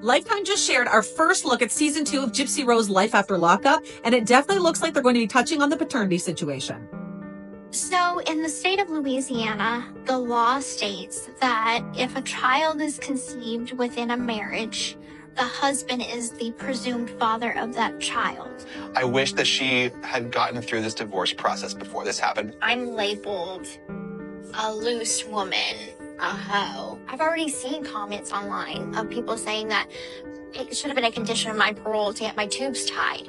Lifetime just shared our first look at season 2 of Gypsy Rose Life After Lockup, and it definitely looks like they're going to be touching on the paternity situation. So, in the state of Louisiana, the law states that if a child is conceived within a marriage, the husband is the presumed father of that child. I wish that she had gotten through this divorce process before this happened. I'm labeled a loose woman, a hoe. I've already seen comments online of people saying that it should have been a condition of my parole to get my tubes tied.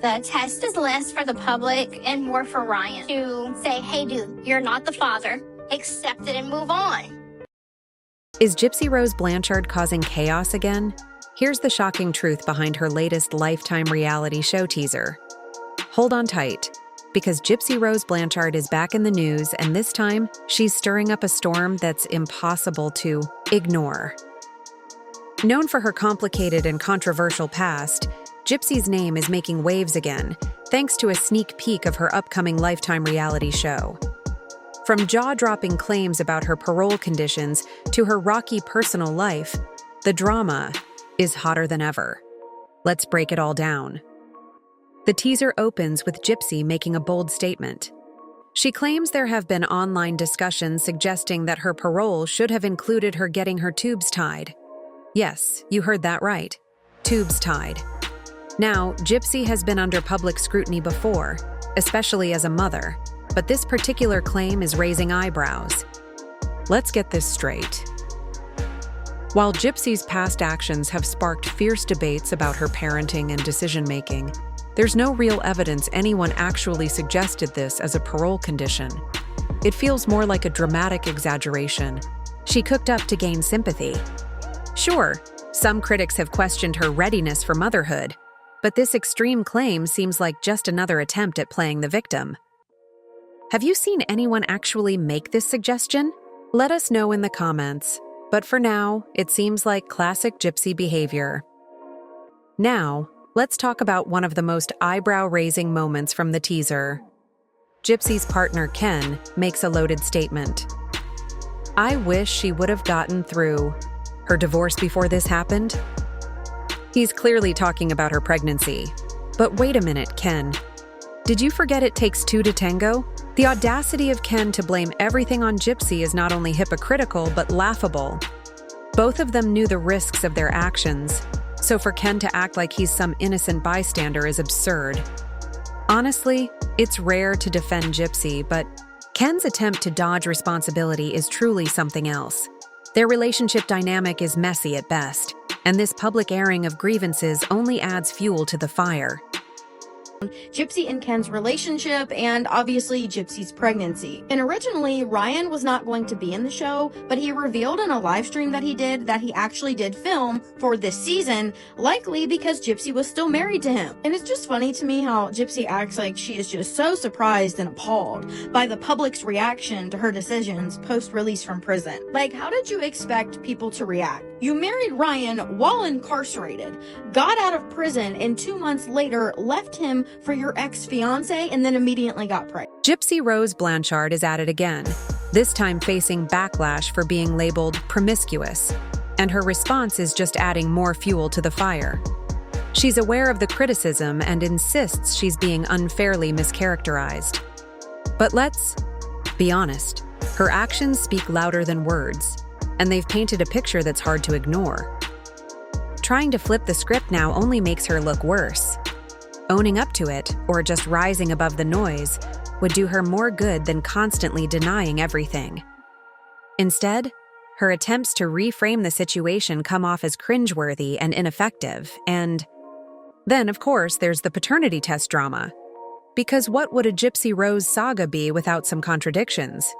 The test is less for the public and more for Ryan to say, hey, dude, you're not the father. Accept it and move on. Is Gypsy Rose Blanchard causing chaos again? Here's the shocking truth behind her latest Lifetime reality show teaser. Hold on tight, because Gypsy Rose Blanchard is back in the news, and this time, she's stirring up a storm that's impossible to ignore. Known for her complicated and controversial past, Gypsy's name is making waves again, thanks to a sneak peek of her upcoming Lifetime reality show. From jaw-dropping claims about her parole conditions to her rocky personal life, the drama is hotter than ever. Let's break it all down. The teaser opens with Gypsy making a bold statement. She claims there have been online discussions suggesting that her parole should have included her getting her tubes tied. Yes, you heard that right. Tubes tied. Now, Gypsy has been under public scrutiny before, especially as a mother, but this particular claim is raising eyebrows. Let's get this straight. While Gypsy's past actions have sparked fierce debates about her parenting and decision-making, there's no real evidence anyone actually suggested this as a parole condition. It feels more like a dramatic exaggeration. She cooked up to gain sympathy. Sure, some critics have questioned her readiness for motherhood, but this extreme claim seems like just another attempt at playing the victim. Have you seen anyone actually make this suggestion? Let us know in the comments, but for now, it seems like classic Gypsy behavior. Now, let's talk about one of the most eyebrow-raising moments from the teaser. Gypsy's partner, Ken, makes a loaded statement. I wish she would have gotten through her divorce before this happened. He's clearly talking about her pregnancy. But wait a minute, Ken. Did you forget it takes two to tango? The audacity of Ken to blame everything on Gypsy is not only hypocritical, but laughable. Both of them knew the risks of their actions, so for Ken to act like he's some innocent bystander is absurd. Honestly, it's rare to defend Gypsy, but Ken's attempt to dodge responsibility is truly something else. Their relationship dynamic is messy at best, and this public airing of grievances only adds fuel to the fire. Gypsy and Ken's relationship, and obviously Gypsy's pregnancy. And originally, Ryan was not going to be in the show, but he revealed in a live stream that he actually did film for this season, likely because Gypsy was still married to him. And it's just funny to me how Gypsy acts like she is just so surprised and appalled by the public's reaction to her decisions post-release from prison. Like, how did you expect people to react? You married Ryan while incarcerated, got out of prison, and 2 months later left him for your ex-fiance and then immediately got pregnant. Gypsy Rose Blanchard is at it again, this time facing backlash for being labeled promiscuous, and her response is just adding more fuel to the fire. She's aware of the criticism and insists she's being unfairly mischaracterized. But let's be honest, her actions speak louder than words, and they've painted a picture that's hard to ignore. Trying to flip the script now only makes her look worse. Owning up to it, or just rising above the noise, would do her more good than constantly denying everything. Instead, her attempts to reframe the situation come off as cringeworthy and ineffective, and then, of course, there's the paternity test drama. Because what would a Gypsy Rose saga be without some contradictions?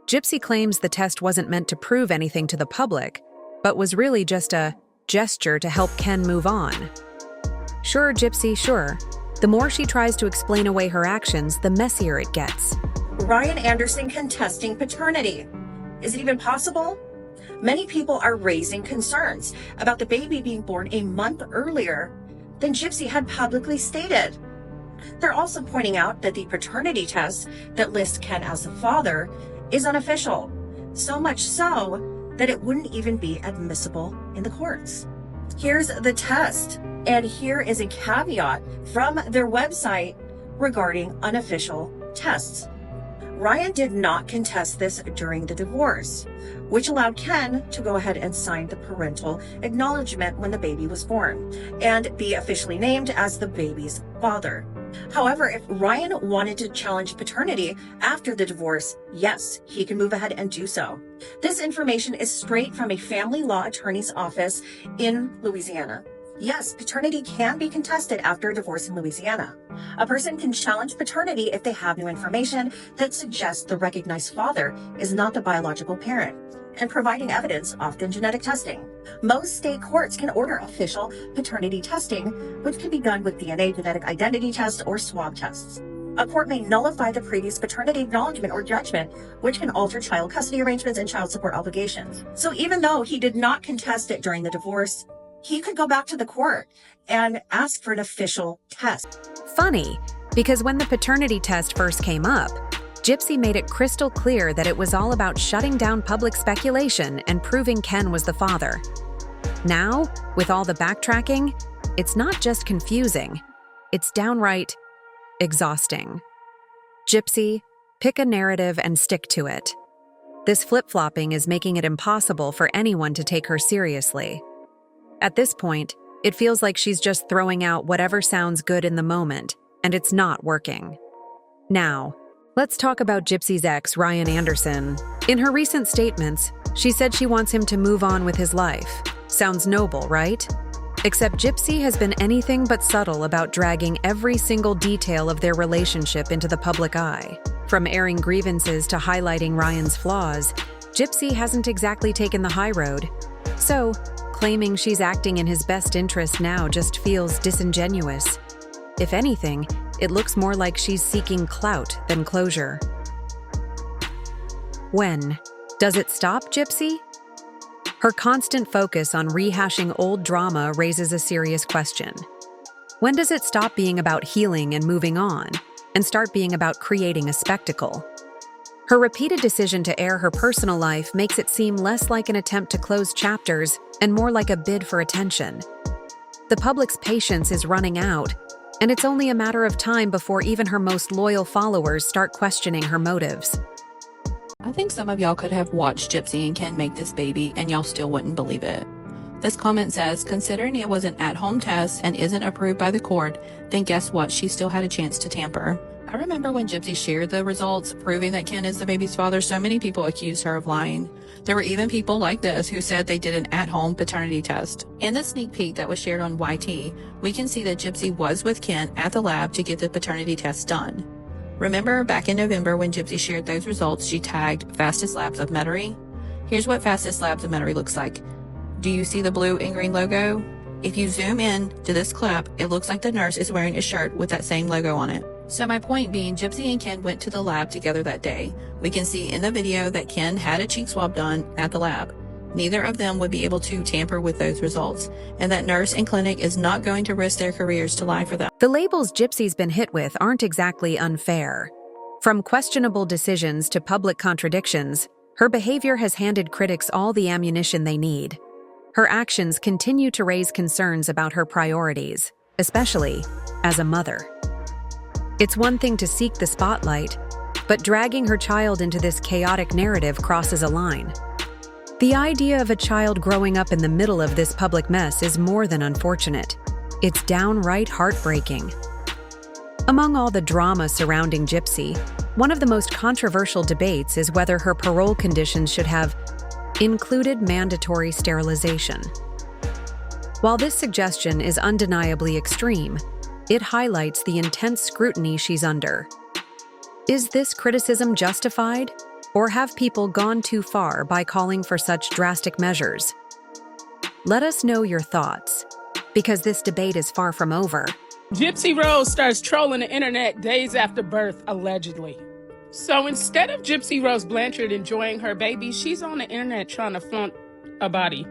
Gypsy claims the test wasn't meant to prove anything to the public, but was really just a gesture to help Ken move on. Sure, Gypsy, sure. The more she tries to explain away her actions, the messier it gets. Ryan Anderson contesting paternity. Is it even possible? Many people are raising concerns about the baby being born a month earlier than Gypsy had publicly stated. They're also pointing out that the paternity test that lists Ken as the father is unofficial. So much so that it wouldn't even be admissible in the courts. Here's the test, and here is a caveat from their website regarding unofficial tests. Ryan did not contest this during the divorce, which allowed Ken to go ahead and sign the parental acknowledgement when the baby was born and be officially named as the baby's father. However, if Ryan wanted to challenge paternity after the divorce, yes, he can move ahead and do so. This information is straight from a family law attorney's office in Louisiana. Yes, paternity can be contested after a divorce in Louisiana. A person can challenge paternity if they have new information that suggests the recognized father is not the biological parent, and providing evidence, often genetic testing. Most state courts can order official paternity testing, which can be done with DNA genetic identity tests or swab tests. A court may nullify the previous paternity acknowledgement or judgment, which can alter child custody arrangements and child support obligations. So even though he did not contest it during the divorce, he could go back to the court and ask for an official test. Funny, because when the paternity test first came up, Gypsy made it crystal clear that it was all about shutting down public speculation and proving Ken was the father. Now, with all the backtracking, it's not just confusing, it's downright exhausting. Gypsy, pick a narrative and stick to it. This flip-flopping is making it impossible for anyone to take her seriously. At this point, it feels like she's just throwing out whatever sounds good in the moment, and it's not working. Now, let's talk about Gypsy's ex, Ryan Anderson. In her recent statements, she said she wants him to move on with his life. Sounds noble, right? Except Gypsy has been anything but subtle about dragging every single detail of their relationship into the public eye. From airing grievances to highlighting Ryan's flaws, Gypsy hasn't exactly taken the high road. So, claiming she's acting in his best interest now just feels disingenuous. If anything, it looks more like she's seeking clout than closure. When? Does it stop, Gypsy? Her constant focus on rehashing old drama raises a serious question. When does it stop being about healing and moving on, and start being about creating a spectacle? Her repeated decision to air her personal life makes it seem less like an attempt to close chapters and more like a bid for attention. The public's patience is running out, and it's only a matter of time before even her most loyal followers start questioning her motives. I think some of y'all could have watched Gypsy and Ken make this baby and y'all still wouldn't believe it. This comment says, considering it was an at-home test and isn't approved by the court, then guess what? She still had a chance to tamper. I remember when Gypsy shared the results proving that Ken is the baby's father, so many people accused her of lying. There were even people like this who said they did an at-home paternity test. In the sneak peek that was shared on YT, we can see that Gypsy was with Ken at the lab to get the paternity test done. Remember back in November when Gypsy shared those results, she tagged Fastest Labs of Metairie? Here's what Fastest Labs of Metairie looks like. Do you see the blue and green logo? If you zoom in to this clip, it looks like the nurse is wearing a shirt with that same logo on it. So my point being, Gypsy and Ken went to the lab together that day. We can see in the video that Ken had a cheek swab done at the lab. Neither of them would be able to tamper with those results, and that nurse and clinic is not going to risk their careers to lie for them. The labels Gypsy's been hit with aren't exactly unfair. From questionable decisions to public contradictions, her behavior has handed critics all the ammunition they need. Her actions continue to raise concerns about her priorities, especially as a mother. It's one thing to seek the spotlight, but dragging her child into this chaotic narrative crosses a line. The idea of a child growing up in the middle of this public mess is more than unfortunate. It's downright heartbreaking. Among all the drama surrounding Gypsy, one of the most controversial debates is whether her parole conditions should have included mandatory sterilization. While this suggestion is undeniably extreme, it highlights the intense scrutiny she's under. Is this criticism justified, or have people gone too far by calling for such drastic measures? Let us know your thoughts, because this debate is far from over. Gypsy Rose starts trolling the internet days after birth, allegedly. So instead of Gypsy Rose Blanchard enjoying her baby, she's on the internet trying to flaunt a body.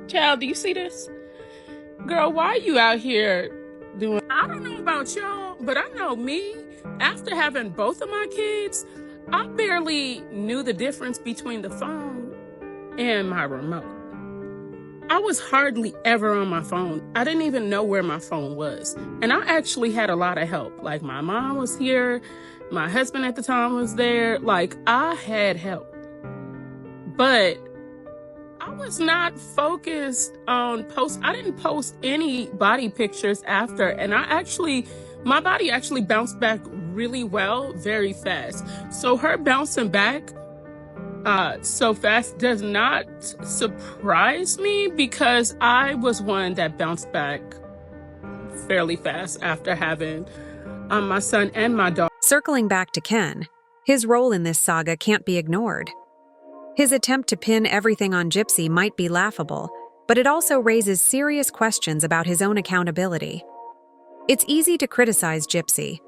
Child, do you see this? Girl, why are you out here doing... I don't know about y'all, but I know me, after having both of my kids, I barely knew the difference between the phone and my remote. I was hardly ever on my phone. I didn't even know where my phone was. And I actually had a lot of help. Like, my mom was here, my husband at the time was there. Like, I had help. But I was not focused on posts. I didn't post any body pictures after. And my body actually bounced back really well, very fast. So her bouncing back so fast does not surprise me, because I was one that bounced back fairly fast after having my son and my daughter. Circling back to Ken, his role in this saga can't be ignored. His attempt to pin everything on Gypsy might be laughable, but it also raises serious questions about his own accountability. It's easy to criticize Gypsy,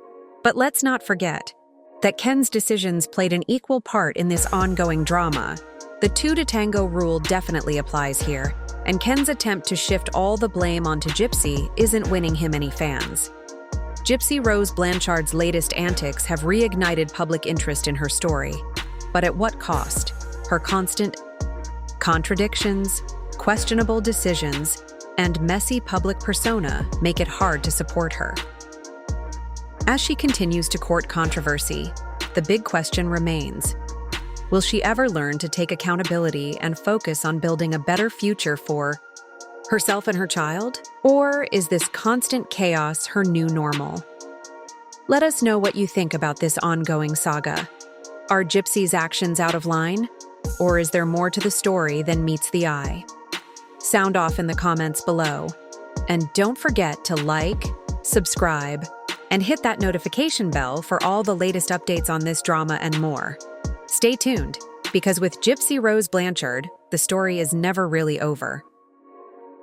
but let's not forget that Ken's decisions played an equal part in this ongoing drama. The two-to-tango rule definitely applies here, and Ken's attempt to shift all the blame onto Gypsy isn't winning him any fans. Gypsy Rose Blanchard's latest antics have reignited public interest in her story, but at what cost? Her constant contradictions, questionable decisions, and messy public persona make it hard to support her. As she continues to court controversy, the big question remains: will she ever learn to take accountability and focus on building a better future for herself and her child? Or is this constant chaos her new normal? Let us know what you think about this ongoing saga. Are Gypsy's actions out of line? Or is there more to the story than meets the eye? Sound off in the comments below. And don't forget to like, subscribe, and hit that notification bell for all the latest updates on this drama and more. Stay tuned, because with Gypsy Rose Blanchard, the story is never really over.